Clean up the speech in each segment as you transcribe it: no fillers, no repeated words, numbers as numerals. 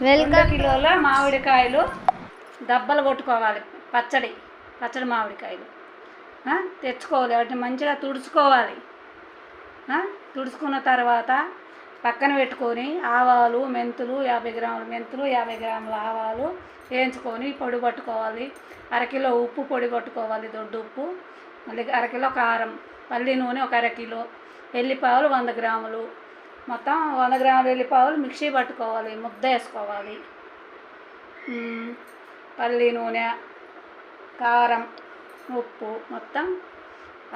2 కిలోల మామిడికాయలు దబ్బలు కొట్టుకోవాలి. పచ్చడి మామిడికాయలు తెచ్చుకోవాలి. వాటిని మంచిగా తుడుచుకోవాలి. తుడుచుకున్న తర్వాత పక్కన పెట్టుకొని ఆవాలు, మెంతులు 50 గ్రాముల మెంతులు, 50 గ్రాముల ఆవాలు వేయించుకొని పొడి పట్టుకోవాలి. అరకిలో ఉప్పు పొడి పట్టుకోవాలి, దొడ్డు ఉప్పు. మళ్ళీ అరకిలో కారం, పల్లి నూనె 1 కిలో, ఎల్లిపాయలు 100 గ్రాములు, మొత్తం 100 గ్రాముల ఎల్లిపాయలు మిక్సీ పట్టుకోవాలి, ముద్ద వేసుకోవాలి. పల్లి నూనె, కారం, ఉప్పు, మొత్తం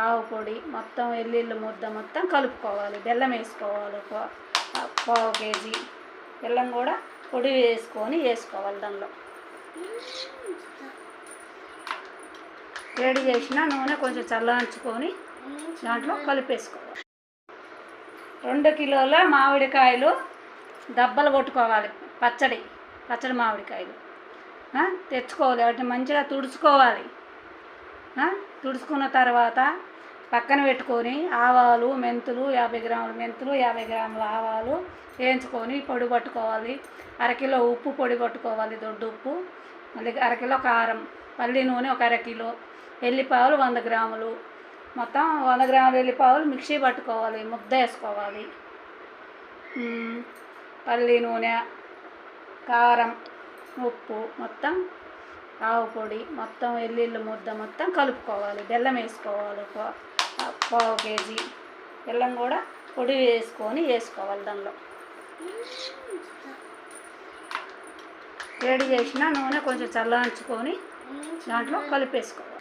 ఆవు పొడి, మొత్తం ఎల్లుల్లి ముద్ద మొత్తం కలుపుకోవాలి. బెల్లం వేసుకోవాలి, 1/4 కేజీ బెల్లం కూడా పొడి వేసుకోవాలి. దానిలో వేడి చేసిన నూనె కొంచెం చల్లార్చుకొని దాంట్లో కలిపేసుకోవాలి. 2 కిలోల మామిడికాయలు దబ్బలు కొట్టుకోవాలి. పచ్చడి మామిడికాయలు తెచ్చుకోవాలి. వాటిని మంచిగా తుడుచుకోవాలి. తుడుచుకున్న తర్వాత పక్కన పెట్టుకొని ఆవాలు, మెంతులు 50 గ్రాముల మెంతులు, 50 గ్రాముల ఆవాలు వేయించుకొని పొడి పట్టుకోవాలి. అరకిలో ఉప్పు పొడి పట్టుకోవాలి, దొడ్డు ఉప్పు. మళ్ళీ అరకిలో కారం, పల్లి నూనె 1 కిలో, ఎల్లిపాయలు 100 గ్రాములు, మొత్తం 100 గ్రాముల ఎల్లిపాయలు మిక్సీ పట్టుకోవాలి, ముద్ద వేసుకోవాలి. పల్లి నూనె, కారం, ఉప్పు, మొత్తం ఆవు పొడి, మొత్తం ఎల్లుల్లి ముద్ద మొత్తం కలుపుకోవాలి. బెల్లం వేసుకోవాలి, 1/4 కేజీ బెల్లం కూడా పొడి వేసుకోవాలి. దానిలో వేడి చేసిన నూనె కొంచెం చల్లార్చుకొని దాంట్లో కలిపేసుకోవాలి.